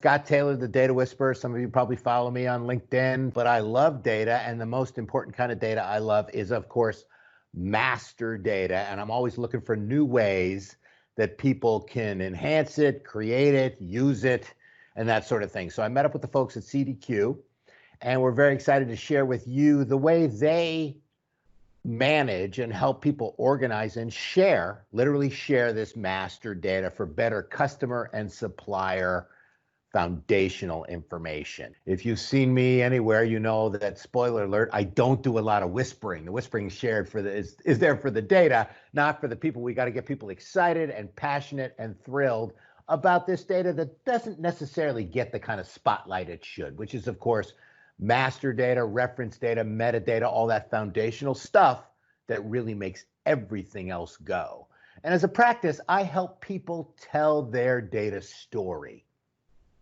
Scott Taylor, the Data Whisperer. Some of you probably follow me on LinkedIn, but I love data. And the most important kind of data I love is, of course, master data. And I'm always looking for new ways that people can enhance it, create it, use it, and that sort of thing. So I met up with the folks at CDQ, and we're very excited to share with you the way they manage and help people organize and share, literally share this master data for better customer and supplier foundational information. If you've seen me anywhere, you know that, spoiler alert, I don't do a lot of whispering. The whispering shared for is there for the data, not for the people. We got to get people excited and passionate and thrilled about this data that doesn't necessarily get the kind of spotlight it should, which is, of course, master data, reference data, metadata, all that foundational stuff that really makes everything else go. And as a practice, I help people tell their data story.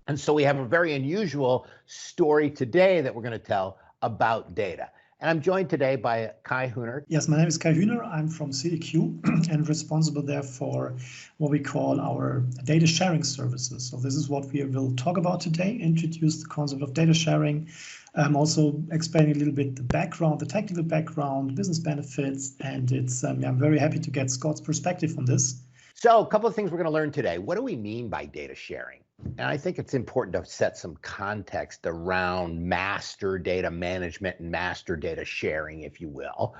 And so we have a very unusual story today that we're going to tell about data. And I'm joined today by Kai Hüner. Yes, my name is Kai Hüner. I'm from CDQ and responsible there for what we call our data sharing services. So this is what we will talk about today, introduce the concept of data sharing, also explaining a little bit the background, the technical background, business benefits, and I'm very happy to get Scott's perspective on this. So a couple of things we're going to learn today. What do we mean by data sharing? And I think it's important to set some context around master data management and master data sharing, if you will.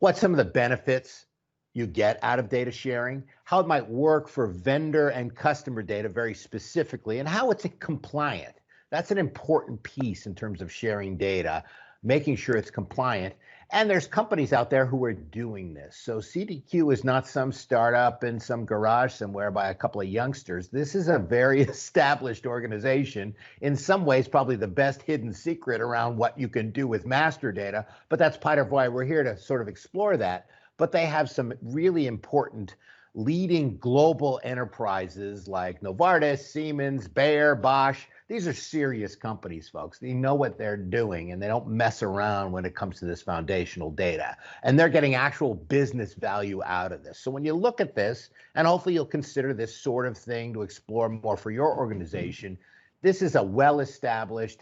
What some of the benefits you get out of data sharing, how it might work for vendor and customer data very specifically, and how it's compliant. That's an important piece in terms of sharing data, making sure it's compliant. And there's companies out there who are doing this. So CDQ is not some startup in some garage somewhere by a couple of youngsters. This is a very established organization. In some ways, probably the best hidden secret around what you can do with master data. But that's part of why we're here to sort of explore that. But they have some really important leading global enterprises like Novartis, Siemens, Bayer, Bosch. These are serious companies, folks. They know what they're doing, and they don't mess around when it comes to this foundational data. And they're getting actual business value out of this. So when you look at this, and hopefully you'll consider this sort of thing to explore more for your organization, this is a well-established,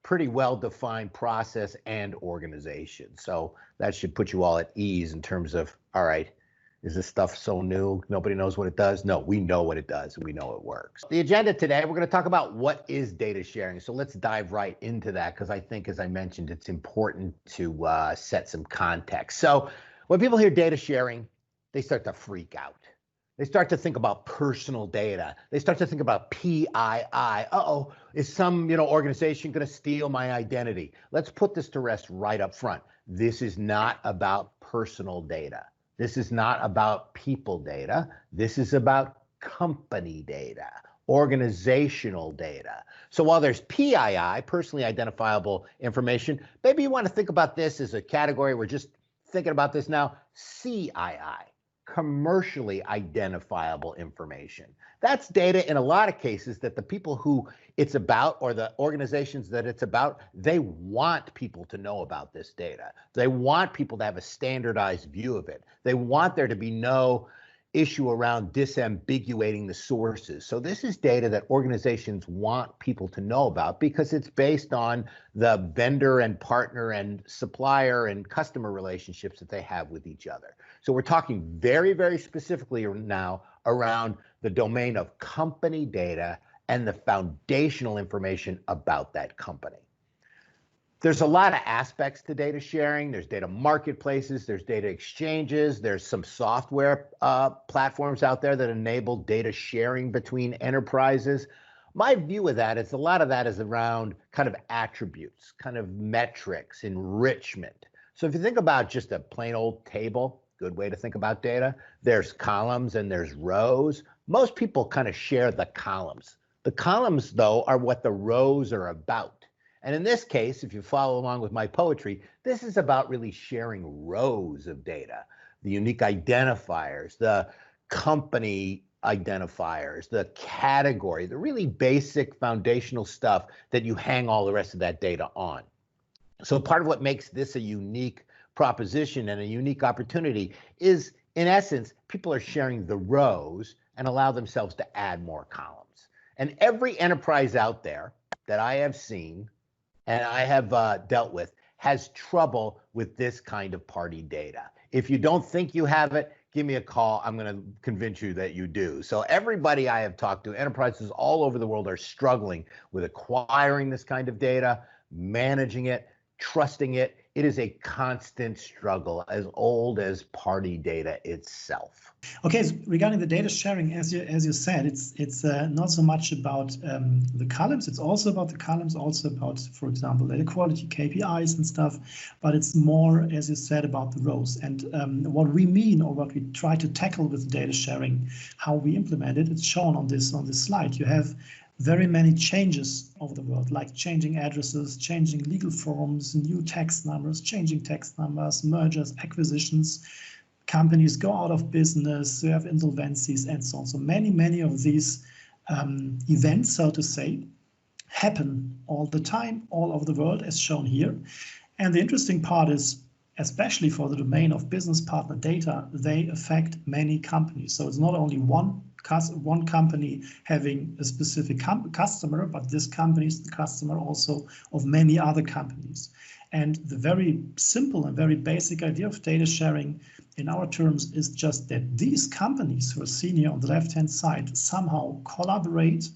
pretty well-defined process and organization. So that should put you all at ease in terms of, all right, is this stuff so new? Nobody knows what it does? No, we know what it does and we know it works. The agenda today, we're going to talk about what is data sharing. So let's dive right into that because I think, as I mentioned, it's important to set some context. So when people hear data sharing, they start to freak out. They start to think about personal data. They start to think about PII. Uh-oh, is some organization going to steal my identity? Let's put this to rest right up front. This is not about personal data. This is not about people data. This is about company data, organizational data. So while there's PII, personally identifiable information, maybe you want to think about this as a category. We're just thinking about this now. CII, commercially identifiable information. That's data in a lot of cases that the people who it's about or the organizations that it's about, they want people to know about this data. They want people to have a standardized view of it. They want there to be no issue around disambiguating the sources. So this is data that organizations want people to know about because it's based on the vendor and partner and supplier and customer relationships that they have with each other. So we're talking very, very specifically now around the domain of company data and the foundational information about that company. There's a lot of aspects to data sharing. There's data marketplaces, there's data exchanges, there's some software platforms out there that enable data sharing between enterprises. My view of that is a lot of that is around kind of attributes, kind of metrics, enrichment. So if you think about just a plain old table, good way to think about data, there's columns and there's rows. Most people kind of share the columns. The columns, though, are what the rows are about. And in this case, if you follow along with my poetry, this is about really sharing rows of data, the unique identifiers, the company identifiers, the category, the really basic foundational stuff that you hang all the rest of that data on. So part of what makes this a unique proposition and a unique opportunity is, in essence, people are sharing the rows and allow themselves to add more columns. And every enterprise out there that I have seen and I have dealt with has trouble with this kind of party data. If you don't think you have it, give me a call. I'm going to convince you that you do. So everybody I have talked to, enterprises all over the world, are struggling with acquiring this kind of data, managing it, trusting it. It is a constant struggle, as old as party data itself. Okay, so regarding the data sharing, as you said, it's not so much about the columns. It's also about the columns, also about, for example, data quality KPIs and stuff. But it's more, as you said, about the rows. And what we mean, or what we try to tackle with data sharing, how we implement it, it's shown on this slide. You have very many changes over the world, like changing addresses, changing legal forms, new tax numbers, changing tax numbers, mergers, acquisitions. Companies go out of business, you have insolvencies and so on. So many of these events, so to say, happen all the time, all over the world, as shown here. And the interesting part is, especially for the domain of business partner data, they affect many companies. So it's not only one company having a specific customer, but this company is the customer also of many other companies. And the very simple and very basic idea of data sharing in our terms is just that these companies who are seen here on the left-hand side somehow collaborate,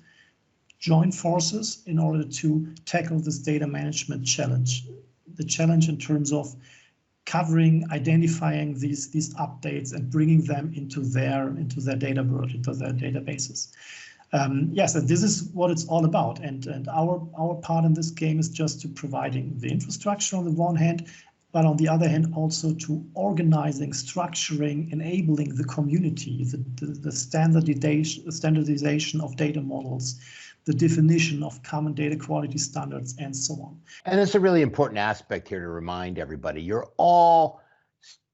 join forces in order to tackle this data management challenge. The challenge in terms of covering, identifying these updates and bringing them into their data world, into their databases. Yes, and this is what it's all about. And our part in this game is just to providing the infrastructure on the one hand, but on the other hand also to organizing, structuring, enabling the community, the standardization of data models, the definition of common data quality standards, and so on. And it's a really important aspect here to remind everybody. You're all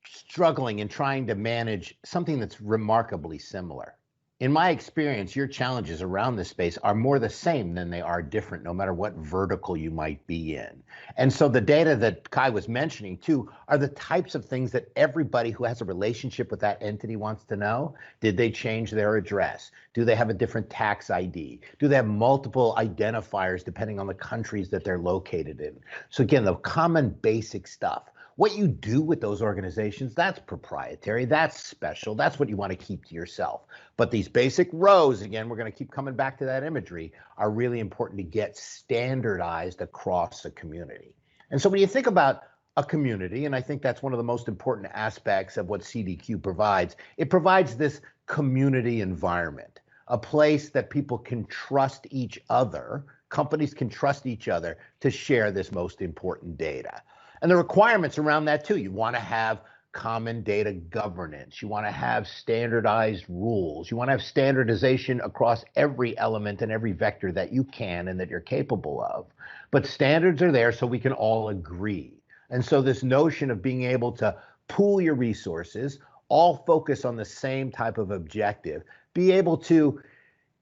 struggling and trying to manage something that's remarkably similar. In my experience, your challenges around this space are more the same than they are different, no matter what vertical you might be in. And so the data that Kai was mentioning too are the types of things that everybody who has a relationship with that entity wants to know. Did they change their address? Do they have a different tax ID? Do they have multiple identifiers depending on the countries that they're located in? So again, the common basic stuff. What you do with those organizations, that's proprietary, that's special, that's what you want to keep to yourself. But these basic rows, again, we're going to keep coming back to that imagery, are really important to get standardized across a community. And so when you think about a community, and I think that's one of the most important aspects of what CDQ provides, it provides this community environment, a place that people can trust each other, companies can trust each other to share this most important data. And the requirements around that too. You want to have common data governance. You want to have standardized rules. You want to have standardization across every element and every vector that you can and that you're capable of. But standards are there so we can all agree. And so this notion of being able to pool your resources, all focus on the same type of objective, be able to,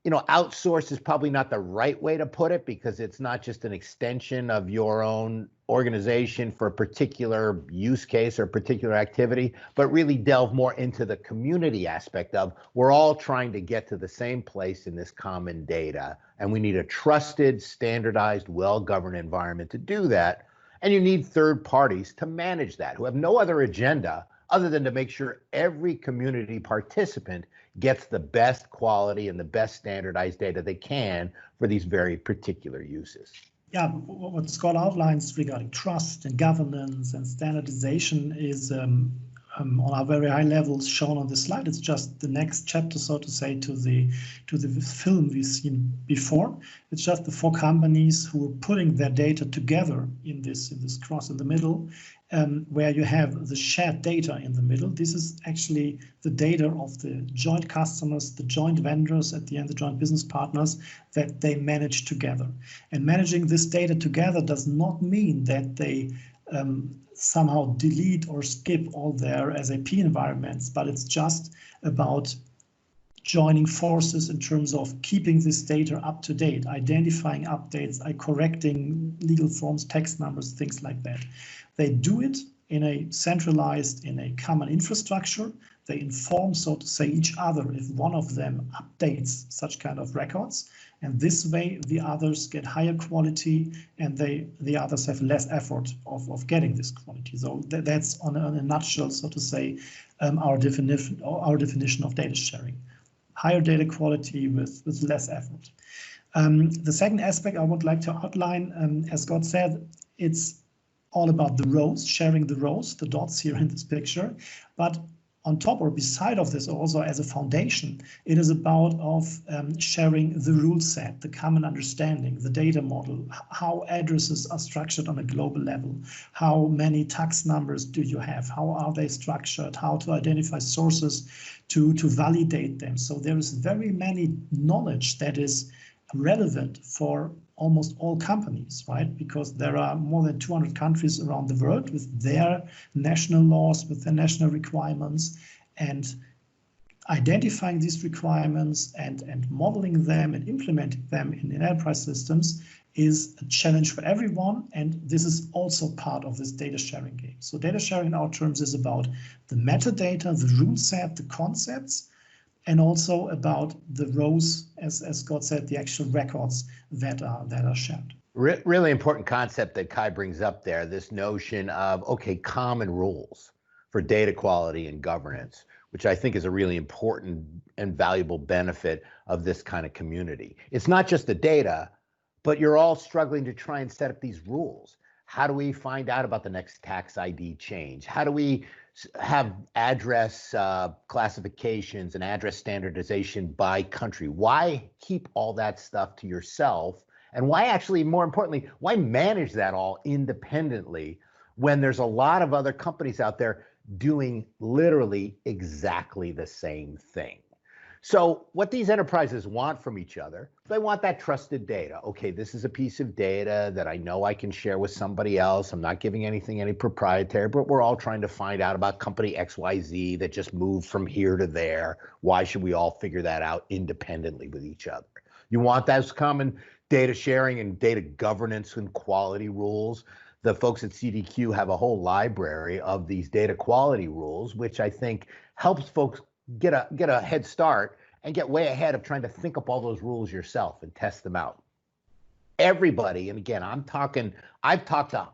outsource is probably not the right way to put it, because it's not just an extension of your own organization for a particular use case or particular activity, but really delve more into the community aspect of, we're all trying to get to the same place in this common data, and we need a trusted, standardized, well-governed environment to do that. And you need third parties to manage that, who have no other agenda other than to make sure every community participant gets the best quality and the best standardized data they can for these very particular uses. Yeah, what Scott outlines regarding trust and governance and standardization is on our very high levels shown on the slide. It's just the next chapter, so to say, to the film we've seen before. It's just the 4 companies who are putting their data together in this cross in the middle, where you have the shared data in the middle. This is actually the data of the joint customers, the joint vendors, at the end, the joint business partners that they manage together. And managing this data together does not mean that they somehow delete or skip all their SAP environments, but it's just about joining forces in terms of keeping this data up to date, identifying updates, correcting legal forms, text numbers, things like that. They do it in a centralized, in a common infrastructure. They inform, so to say, each other if one of them updates such kind of records. And this way, the others get higher quality, and the others have less effort of getting this quality. So that's on a nutshell, so to say, our definition of data sharing. Higher data quality with less effort. The second aspect I would like to outline, as Scott said, it's all about the rows, sharing the rows, the dots here in this picture. But on top or beside of this, also as a foundation, it is about sharing the rule set, the common understanding, the data model, how addresses are structured on a global level, how many tax numbers do you have, how are they structured, how to identify sources to validate them. So there is very many knowledge that is relevant for almost all companies, right? Because there are more than 200 countries around the world with their national laws, with their national requirements, and identifying these requirements and modeling them and implementing them in enterprise systems is a challenge for everyone. And this is also part of this data sharing game. So data sharing in our terms is about the metadata, the rule set, the concepts, and also about the rows, as Scott said, the actual records that are shared. Really important concept that Kai brings up there, this notion of, okay, common rules for data quality and governance, which I think is a really important and valuable benefit of this kind of community. It's not just the data, but you're all struggling to try and set up these rules. How do we find out about the next tax ID change? How do we have address classifications and address standardization by country? Why keep all that stuff to yourself? And why actually, more importantly, why manage that all independently when there's a lot of other companies out there doing literally exactly the same thing? So what these enterprises want from each other, they want that trusted data. Okay, this is a piece of data that I know I can share with somebody else. I'm not giving anything any proprietary, but we're all trying to find out about company XYZ that just moved from here to there. Why should we all figure that out independently with each other? You want those common data sharing and data governance and quality rules. The folks at CDQ have a whole library of these data quality rules, which I think helps folks get a head start and get way ahead of trying to think up all those rules yourself and test them out. Everybody, and again, I've talked to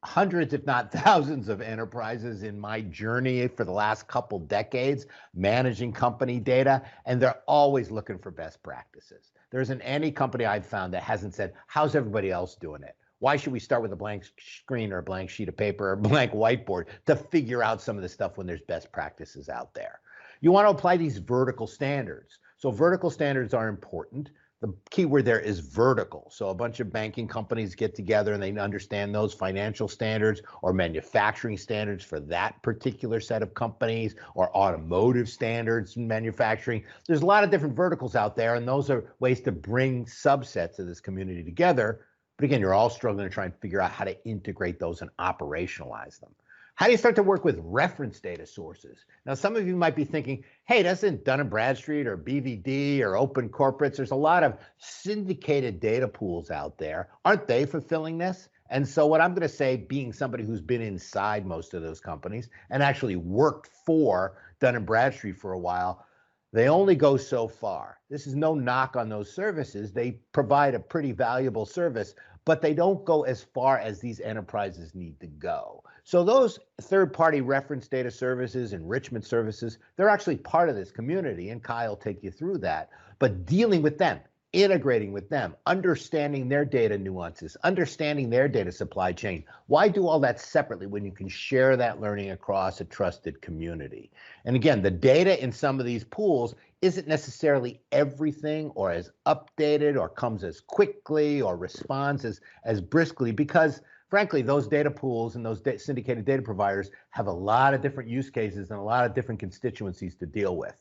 hundreds, if not thousands of enterprises in my journey for the last couple decades, managing company data, and they're always looking for best practices. There isn't any company I've found that hasn't said, how's everybody else doing it? Why should we start with a blank screen or a blank sheet of paper or a blank whiteboard to figure out some of the stuff when there's best practices out there? You want to apply these vertical standards. So vertical standards are important. The key word there is vertical. So a bunch of banking companies get together and they understand those financial standards or manufacturing standards for that particular set of companies, or automotive standards in manufacturing. There's a lot of different verticals out there, and those are ways to bring subsets of this community together. But again, you're all struggling to try and figure out how to integrate those and operationalize them. How do you start to work with reference data sources? Now, some of you might be thinking, hey, doesn't Dun & Bradstreet or BVD or Open Corporates, there's a lot of syndicated data pools out there. Aren't they fulfilling this? And so what I'm going to say, being somebody who's been inside most of those companies and actually worked for Dun & Bradstreet for a while, they only go so far. This is no knock on those services. They provide a pretty valuable service, but they don't go as far as these enterprises need to go. So those third-party reference data services, enrichment services, they're actually part of this community, and Kai will take you through that. But dealing with them, integrating with them, understanding their data nuances, understanding their data supply chain. Why do all that separately when you can share that learning across a trusted community? And again, the data in some of these pools isn't necessarily everything or as updated or comes as quickly or responds as briskly, because frankly, those data pools and those syndicated data providers have a lot of different use cases and a lot of different constituencies to deal with.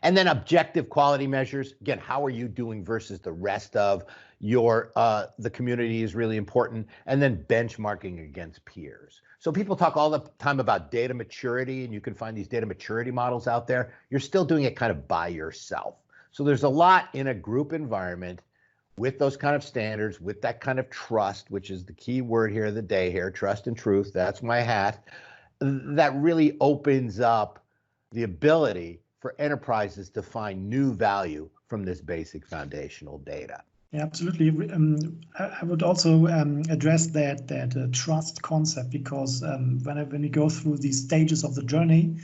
And then objective quality measures. Again, how are you doing versus the rest of your the community is really important. And then benchmarking against peers. So people talk all the time about data maturity, and you can find these data maturity models out there. You're still doing it kind of by yourself. So there's a lot in a group environment with those kind of standards, with that kind of trust, which is the key word here of the day here, trust and truth, that's my hat, that really opens up the ability for enterprises to find new value from from this basic foundational data. Yeah, absolutely. I would also address that trust concept, because when you go through these stages of the journey,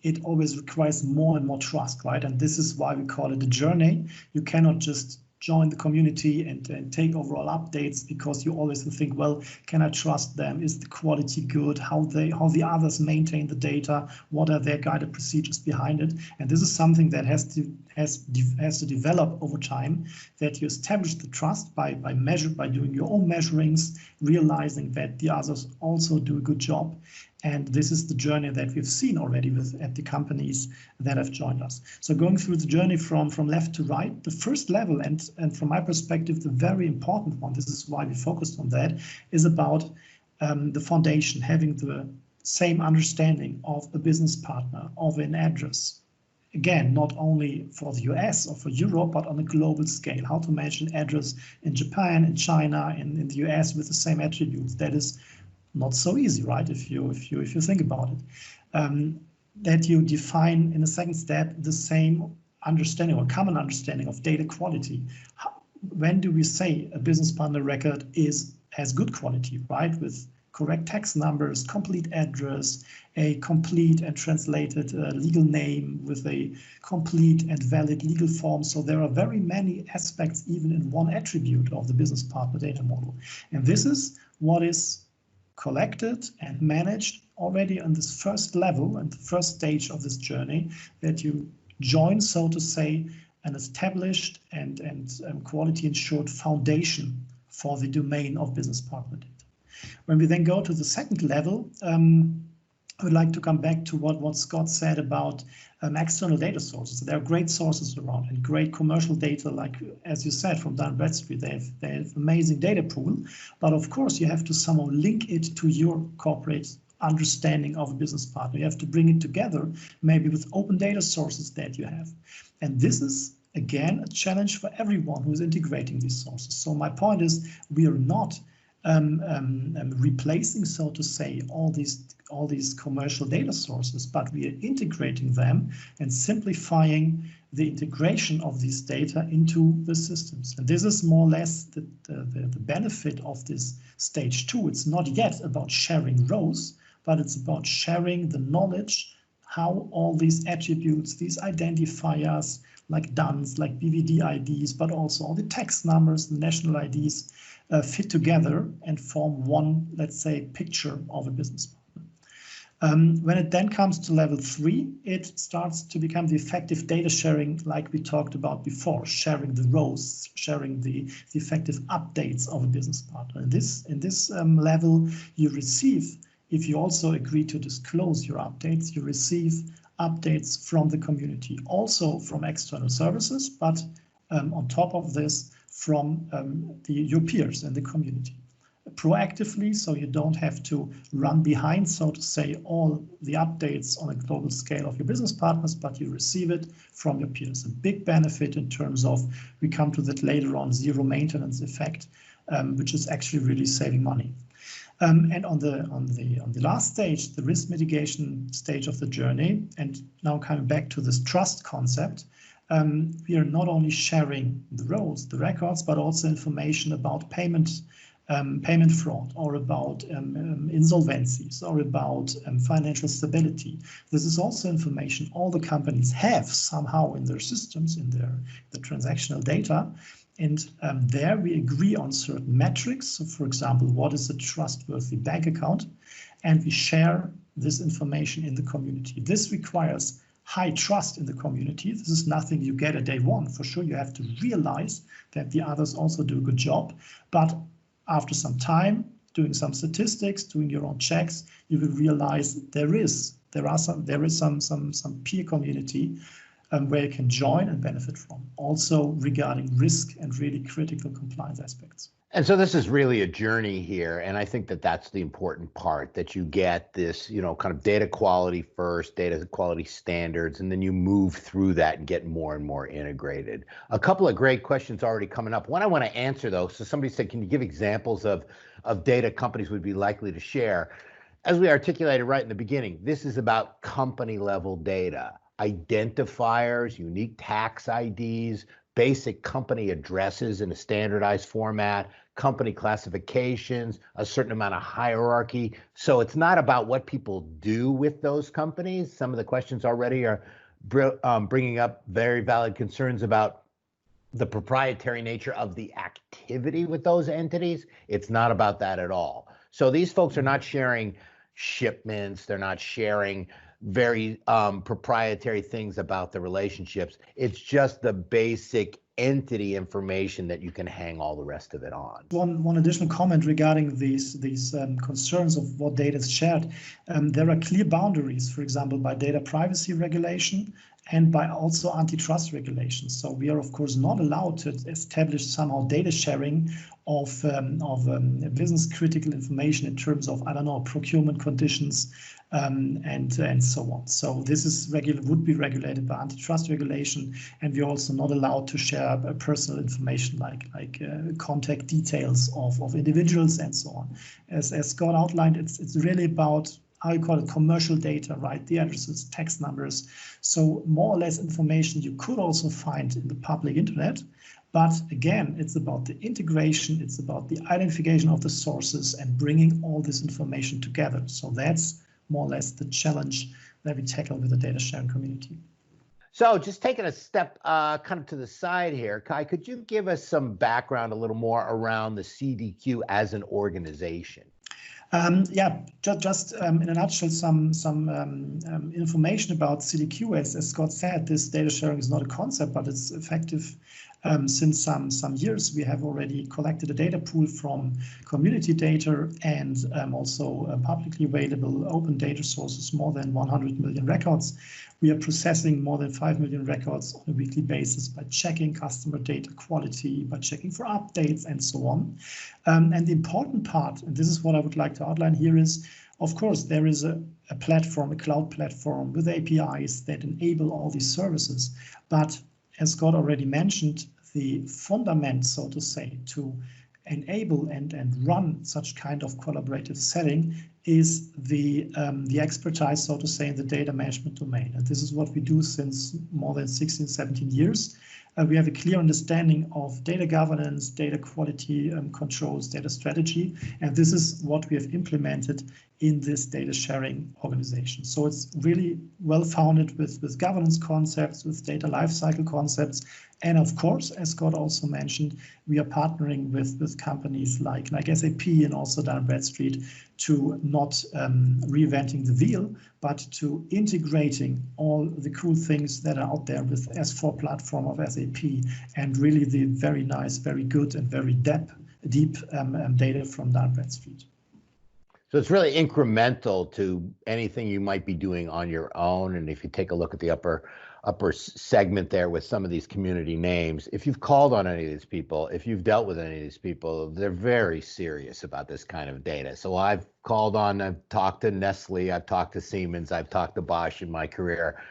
it always requires more and more trust, right? And this is why we call it a journey. You cannot just join the community and take overall updates, because you always think, well, can I trust them? Is the quality good? How the others maintain the data? What are their guided procedures behind it? And this is something that has to develop over time, that you establish the trust by doing your own measurings, realizing that the others also do a good job. And this is the journey that we've seen already at the companies that have joined us. So going through the journey from left to right, the first level, and from my perspective, the very important one, this is why we focused on that, is about the foundation, having the same understanding of a business partner, of an address. Again, not only for the US or for Europe, but on a global scale, how to manage an address in Japan, in China, in the US with the same attributes. That is not so easy, right? If you think about it, that you define in a second step the same understanding or common understanding of data quality. When do we say a business partner record has good quality, right? With correct tax numbers, complete address, a complete and translated legal name with a complete and valid legal form. So there are very many aspects, even in one attribute of the business partner data model. And this is what is collected and managed already on this first level and the first stage of this journey, that you join, so to say, an established and quality ensured foundation for the domain of business partner data. When we then go to the second level, I would like to come back to what Scott said about external data sources. There are great sources around and great commercial data, like, as you said, from Dun Bradstreet. They have amazing data pool, but of course you have to somehow link it to your corporate understanding of a business partner. You have to bring it together, maybe with open data sources that you have. And this is, again, a challenge for everyone who is integrating these sources. So my point is, we are not replacing, so to say, all these commercial data sources, but we are integrating them and simplifying the integration of these data into the systems. And this is more or less the benefit of this stage 2. It's not yet about sharing rows, but it's about sharing the knowledge, how all these attributes, these identifiers, like DUNS, like BVD IDs, but also all the tax numbers, the national IDs, fit together and form one, let's say, picture of a business partner. When it then comes to level 3, it starts to become the effective data sharing, like we talked about before, sharing the rows, sharing the effective updates of a business partner. In this level, you receive, if you also agree to disclose your updates, you receive updates from the community, also from external services, but on top of this, from your peers in the community. Proactively, so you don't have to run behind, so to say, all the updates on a global scale of your business partners, but you receive it from your peers. A big benefit in terms of, we come to that later on, zero maintenance effect, which is actually really saving money. And on the last stage, the risk mitigation stage of the journey, and now coming back to this trust concept, we are not only sharing the roles, the records, but also information about payment fraud, or about insolvencies, or about financial stability. This is also information all the companies have somehow in their systems, in the transactional data. And there we agree on certain metrics. So, for example, what is a trustworthy bank account? And we share this information in the community. This requires high trust in the community. This is nothing you get at day one. For sure, you have to realize that the others also do a good job. But after some time, doing some statistics, doing your own checks, you will realize there is some peer community where you can join and benefit from, also regarding risk and really critical compliance aspects. And so this is really a journey here, and I think that that's the important part, that you get this, kind of data quality first, data quality standards, and then you move through that and get more and more integrated. A couple of great questions already coming up. One I want to answer, though. So somebody said, can you give examples of data companies would be likely to share? As we articulated right in the beginning, this is about company level data. identifiers, unique tax IDs, basic company addresses in a standardized format, company classifications, a certain amount of hierarchy. So it's not about what people do with those companies. Some of the questions already are bringing up very valid concerns about the proprietary nature of the activity with those entities. It's not about that at all. So these folks are not sharing shipments. They're not sharing very proprietary things about the relationships. It's just the basic entity information that you can hang all the rest of it on. One additional comment regarding these concerns of what data is shared. There are clear boundaries, for example, by data privacy regulation and by also antitrust regulations. So we are, of course, not allowed to establish somehow data sharing of business critical information in terms of, I don't know, procurement conditions and so on. So this is would be regulated by antitrust regulation, and we're also not allowed to share personal information like contact details of individuals and so on. As Scott outlined, it's really about, how you call it, commercial data, right? The addresses, text numbers. So more or less information you could also find in the public internet. But again, it's about the integration, it's about the identification of the sources and bringing all this information together. So that's more or less the challenge that we tackle with the data sharing community. So just taking a step kind of to the side here, Kai, could you give us some background a little more around the CDQ as an organization? Yeah, just in a nutshell, some information about CDQ. As Scott said, this data sharing is not a concept, but it's effective since some years. We have already collected a data pool from community data and also publicly available open data sources, more than 100 million records. We are processing more than 5 million records on a weekly basis by checking customer data quality, by checking for updates and so on. And the important part, and this is what I would like to outline here, is, of course, there is a platform, a cloud platform with APIs that enable all these services. But as Scott already mentioned, the fundament, so to say, to enable and run such kind of collaborative setting is the expertise, so to say, in the data management domain. And this is what we do since more than 16, 17 years. We have a clear understanding of data governance, data quality controls, data strategy, and this is what we have implemented in this data sharing organization. So it's really well founded with governance concepts, with data lifecycle concepts, and of course, as Scott also mentioned, we are partnering with companies like SAP and also Dun & Bradstreet to not reinventing the wheel, but to integrating all the cool things that are out there with S4 platform of SAP and really the very nice, very good, and very deep data from Dun & Bradstreet. So it's really incremental to anything you might be doing on your own. And if you take a look at the upper segment there with some of these community names, if you've called on any of these people, if you've dealt with any of these people, they're very serious about this kind of data. So I've talked to Nestle, I've talked to Siemens, I've talked to Bosch in my career.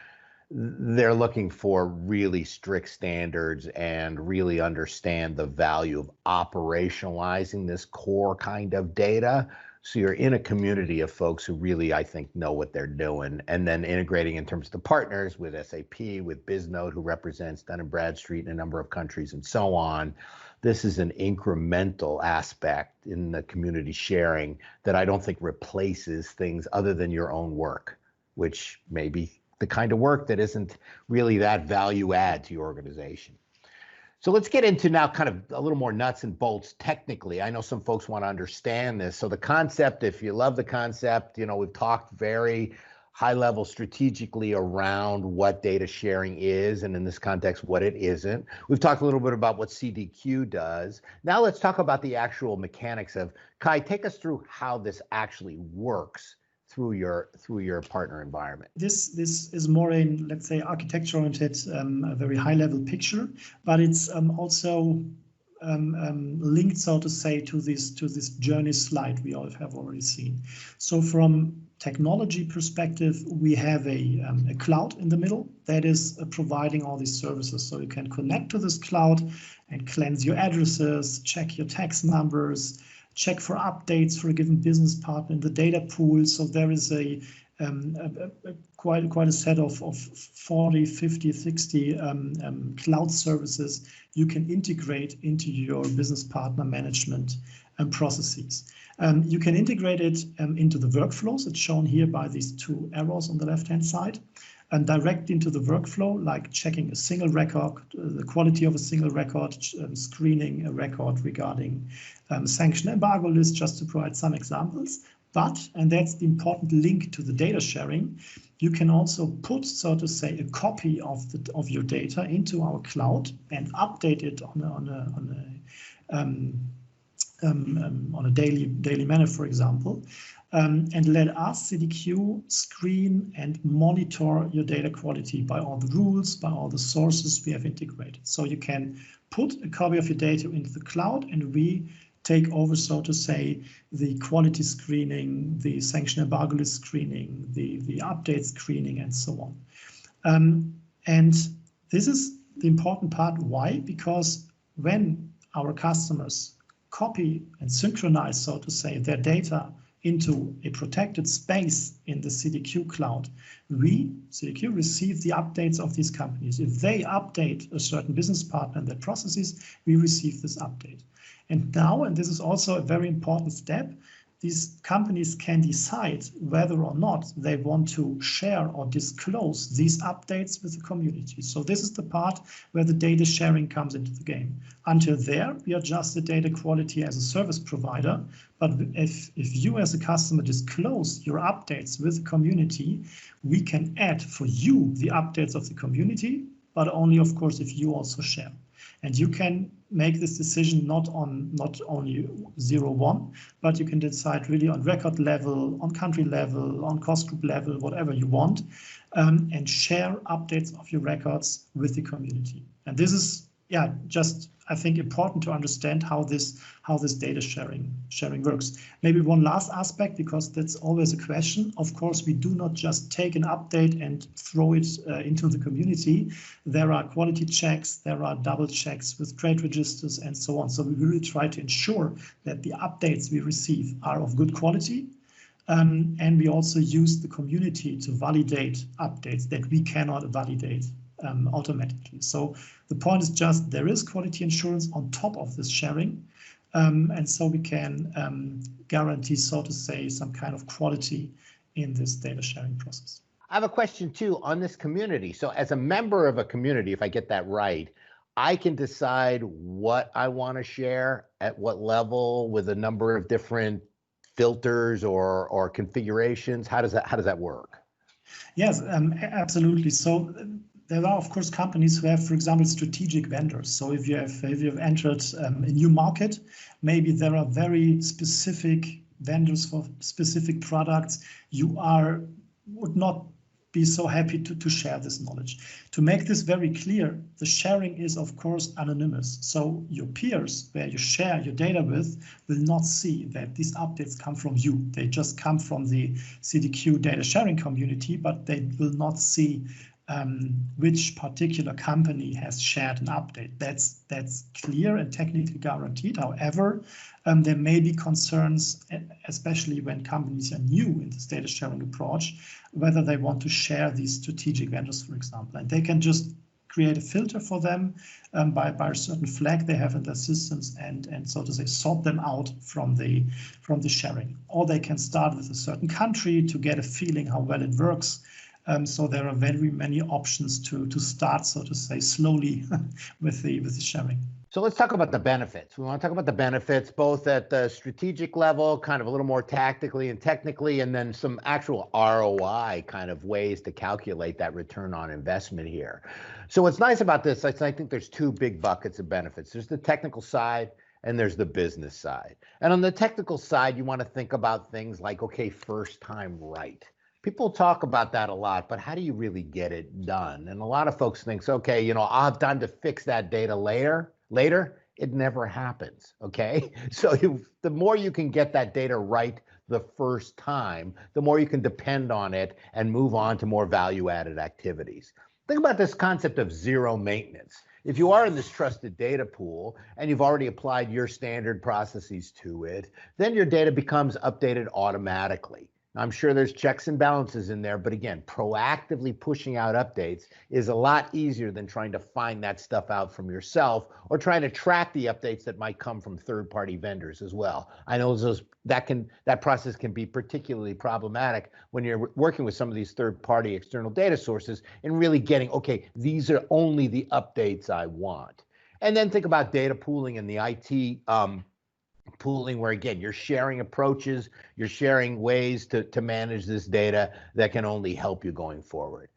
They're looking for really strict standards and really understand the value of operationalizing this core kind of data. So you're in a community of folks who really, I think, know what they're doing, and then integrating in terms of the partners with SAP, with Bisnode, who represents Dun & Bradstreet in a number of countries and so on. This is an incremental aspect in the community sharing that I don't think replaces things other than your own work, which may be the kind of work that isn't really that value add to your organization. So let's get into now kind of a little more nuts and bolts technically. I know some folks want to understand this. So the concept, if you love the concept, we've talked very high level strategically around what data sharing is, and in this context, what it isn't. We've talked a little bit about what CDQ does. Now let's talk about the actual mechanics of, Kai, take us through how this actually works through your partner environment. This is more in, let's say, architecture-oriented, a very high-level picture, but it's also linked, so to say, to this journey slide we all have already seen. So from technology perspective, we have a cloud in the middle that is providing all these services. So you can connect to this cloud and cleanse your addresses, check your tax numbers, check for updates for a given business partner in the data pool. So there is a quite a set of 40, 50, 60 cloud services you can integrate into your business partner management and processes. You can integrate it into the workflows. It's shown here by these two arrows on the left-hand side, and direct into the workflow, like checking a single record, the quality of a single record, screening a record regarding sanction embargo list, just to provide some examples. But, and that's the important link to the data sharing, you can also put, so to say, a copy of your data into our cloud and update it on a daily manner, for example, and let us, CDQ, screen and monitor your data quality by all the rules, by all the sources we have integrated. So you can put a copy of your data into the cloud, and we take over, so to say, the quality screening, the sanction embargo list screening, the update screening, and so on. And this is the important part. Why? Because when our customers copy and synchronize, so to say, their data into a protected space in the CDQ cloud, we, CDQ, receive the updates of these companies. If they update a certain business partner and their processes, we receive this update. And now, and this is also a very important step, these companies can decide whether or not they want to share or disclose these updates with the community. So this is the part where the data sharing comes into the game. Until there, we are just a data quality as a service provider. But if you as a customer disclose your updates with the community, we can add for you the updates of the community, but only, of course, if you also share. And you can make this decision not only 0-1, but you can decide really on record level, on country level, on cost group level, whatever you want, and share updates of your records with the community. And this is, yeah, just, I think, important to understand how this data sharing works. Maybe one last aspect, because that's always a question. Of course, we do not just take an update and throw it into the community. There are quality checks, there are double checks with trade registers and so on. So we really try to ensure that the updates we receive are of good quality. And we also use the community to validate updates that we cannot validate automatically. So the point is just there is quality assurance on top of this sharing. And so we can guarantee, so to say, some kind of quality in this data sharing process. I have a question too on this community. So as a member of a community, if I get that right, I can decide what I want to share at what level with a number of different filters or configurations. How does that work? Yes, absolutely. So there are, of course, companies who have, for example, strategic vendors. So if you have entered a new market, maybe there are very specific vendors for specific products. You would not be so happy to share this knowledge. To make this very clear, the sharing is, of course, anonymous. So your peers, where you share your data with, will not see that these updates come from you. They just come from the CDQ data sharing community, but they will not see which particular company has shared an update. That's clear and technically guaranteed. However, there may be concerns, especially when companies are new in this data sharing approach, whether they want to share these strategic vendors, for example. And they can just create a filter for them by a certain flag they have in their systems and so to say sort them out from the sharing. Or they can start with a certain country to get a feeling how well it works. So there are very many options to start, so to say, slowly with the sharing. So let's talk about the benefits. We want to talk about the benefits both at the strategic level, kind of a little more tactically and technically, and then some actual ROI kind of ways to calculate that return on investment here. So what's nice about this, I think there's two big buckets of benefits. There's the technical side and there's the business side. And on the technical side, you want to think about things like, okay, first time right. People talk about that a lot, but how do you really get it done? And a lot of folks think, okay, I'll have time to fix that data later. It never happens, okay? So the more you can get that data right the first time, the more you can depend on it and move on to more value-added activities. Think about this concept of zero maintenance. If you are in this trusted data pool and you've already applied your standard processes to it, then your data becomes updated automatically. I'm sure there's checks and balances in there, but again, proactively pushing out updates is a lot easier than trying to find that stuff out from yourself or trying to track the updates that might come from third-party vendors as well. I know that process can be particularly problematic when you're working with some of these third-party external data sources and really getting, okay, these are only the updates I want. And then think about data pooling and the IT pooling, where again, you're sharing approaches, you're sharing ways to manage this data that can only help you going forward.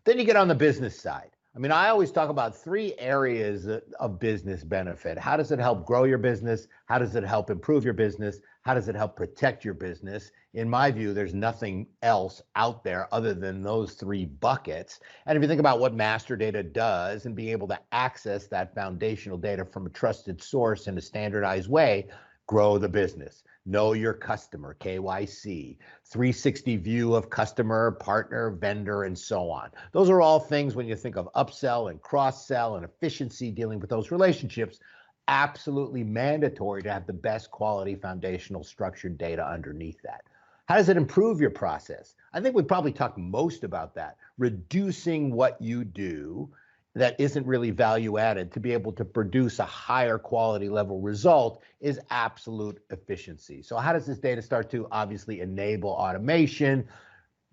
Then you get on the business side. I mean, I always talk about three areas of business benefit. How does it help grow your business? How does it help improve your business? How does it help protect your business? In my view, there's nothing else out there other than those three buckets. And if you think about what master data does and being able to access that foundational data from a trusted source in a standardized way, grow the business, know your customer, KYC, 360 view of customer, partner, vendor, and so on. Those are all things when you think of upsell and cross-sell and efficiency dealing with those relationships, absolutely mandatory to have the best quality foundational structured data underneath that. How does it improve your process? I think we probably talk most about that, reducing what you do that isn't really value added to be able to produce a higher quality level result is absolute efficiency. So how does this data start to obviously enable automation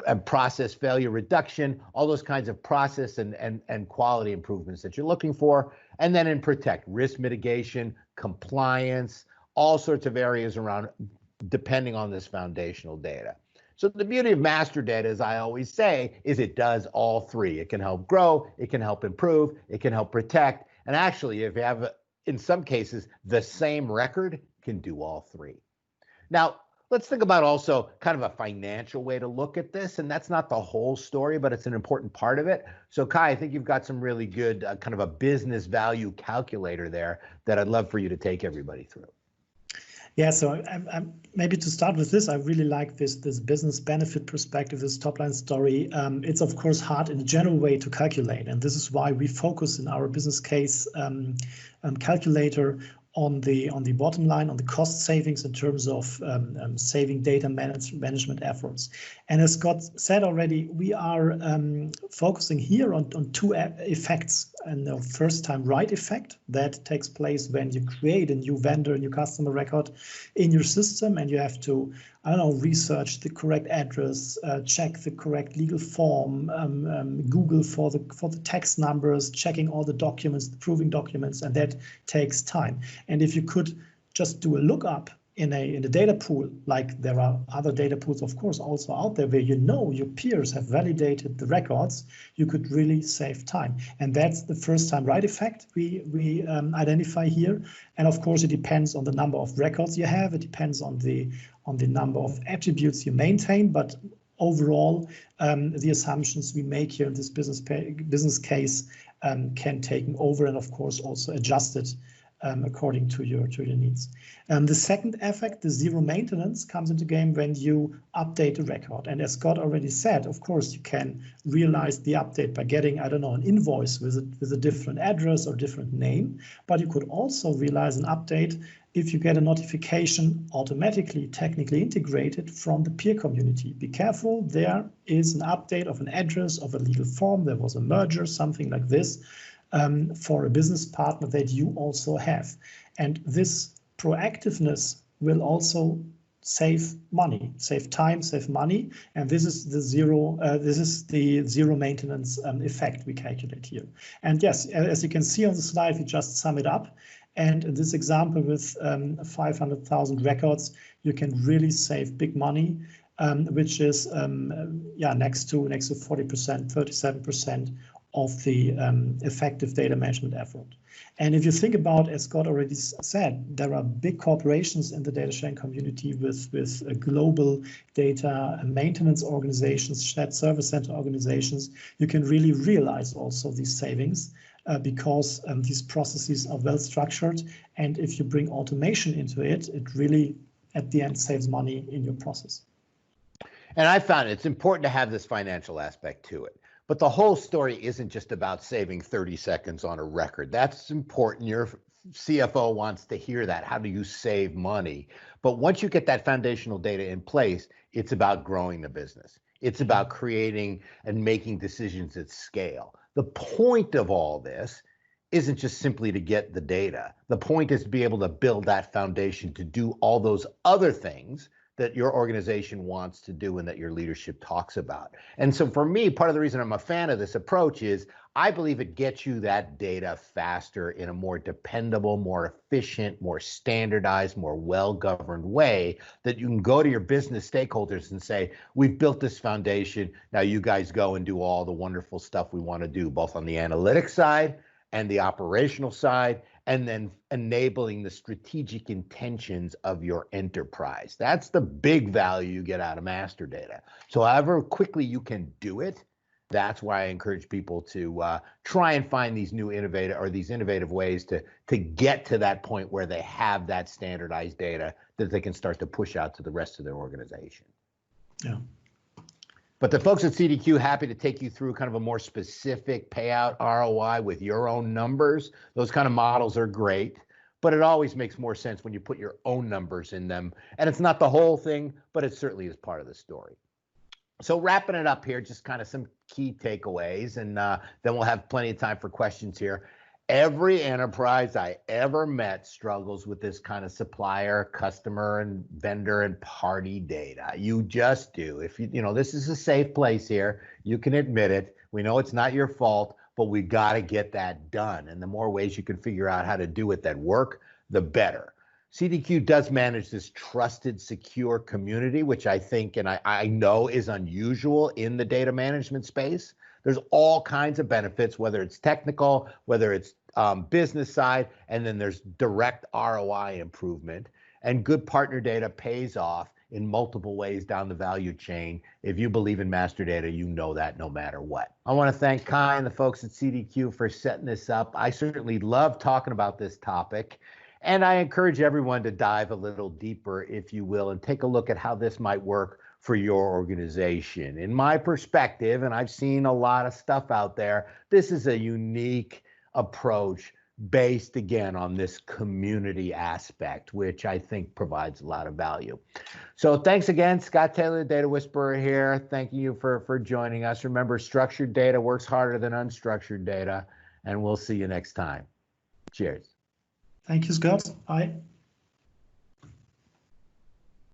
and process failure reduction, all those kinds of process and quality improvements that you're looking for? And then in protect, risk mitigation, compliance, all sorts of areas around depending on this foundational data. So the beauty of master data, as I always say, is it does all three. It can help grow, it can help improve, it can help protect. And actually, if you have, in some cases, the same record, can do all three. Now, let's think about also kind of a financial way to look at this. And that's not the whole story, but it's an important part of it. So Kai, I think you've got some really good kind of a business value calculator there that I'd love for you to take everybody through. Yeah, so maybe to start with this, I really like this business benefit perspective, this top line story. It's of course hard in a general way to calculate, and this is why we focus in our business case calculator on the bottom line, on the cost savings in terms of saving data management efforts. And as Scott said already, we are focusing here on two effects. And the first time right effect that takes place when you create a new vendor, a new customer record in your system, and you have to, I don't know, research the correct address, check the correct legal form, Google for the text numbers, checking all the documents, the proving documents, and that takes time. And if you could just do a lookup in a data pool, like there are other data pools, of course, also out there where you know your peers have validated the records, you could really save time. And that's the first time right effect we identify here. And of course, it depends on the number of records you have. It depends on the number of attributes you maintain. But overall, the assumptions we make here in this business case can take over and of course also adjust it according to your needs. The second effect, the zero maintenance, comes into game when you update the record. And as Scott already said, of course, you can realize the update by getting, I don't know, an invoice with a different address or different name. But you could also realize an update if you get a notification automatically, technically integrated from the peer community. Be careful, there is an update of an address, of a legal form, there was a merger, something like this. For a business partner that you also have. And this proactiveness will also save money, save time, save money. And this is the zero maintenance effect we calculate here. And yes, as you can see on the slide, we just sum it up. And in this example with 500,000 records, you can really save big money, which is next to 40%, 37% of the effective data management effort. And if you think about, as Scott already said, there are big corporations in the data sharing community with global data maintenance organizations, shared service center organizations. You can really realize also these savings because these processes are well structured. And if you bring automation into it, it really, at the end, saves money in your process. And I found it's important to have this financial aspect to it. But the whole story isn't just about saving 30 seconds on a record. That's important. You're CFO wants to hear that. How do you save money? But once you get that foundational data in place, it's about growing the business. It's about creating and making decisions at scale. The point of all this isn't just simply to get the data. The point is to be able to build that foundation to do all those other things that your organization wants to do and that your leadership talks about. And so for me, part of the reason I'm a fan of this approach is I believe it gets you that data faster in a more dependable, more efficient, more standardized, more well-governed way that you can go to your business stakeholders and say, we've built this foundation. Now you guys go and do all the wonderful stuff we want to do, both on the analytics side and the operational side, and then enabling the strategic intentions of your enterprise. That's the big value you get out of master data. So however quickly you can do it, that's why I encourage people to try and find these innovative ways to get to that point where they have that standardized data that they can start to push out to the rest of their organization. Yeah. But the folks at CDQ, happy to take you through kind of a more specific payout ROI with your own numbers. Those kind of models are great, but it always makes more sense when you put your own numbers in them. And it's not the whole thing, but it certainly is part of the story. So wrapping it up here, just kind of some key takeaways, and then we'll have plenty of time for questions here. Every enterprise I ever met struggles with this kind of supplier, customer, and vendor and party data. You just do. If you know, this is a safe place here. You can admit it. We know it's not your fault, but we got to get that done. And the more ways you can figure out how to do it that work, the better. CDQ does manage this trusted, secure community, which I think and I know is unusual in the data management space. There's all kinds of benefits, whether it's technical, whether it's business side, and then there's direct ROI improvement. And good partner data pays off in multiple ways down the value chain. If you believe in master data, you know that no matter what. I want to thank Kai and the folks at CDQ for setting this up. I certainly love talking about this topic. And I encourage everyone to dive a little deeper, if you will, and take a look at how this might work for your organization. In my perspective, and I've seen a lot of stuff out there, this is a unique approach based, again, on this community aspect, which I think provides a lot of value. So thanks again, Scott Taylor, Data Whisperer here. Thank you for joining us. Remember, structured data works harder than unstructured data, and we'll see you next time. Cheers. Thank you, Scott. Bye.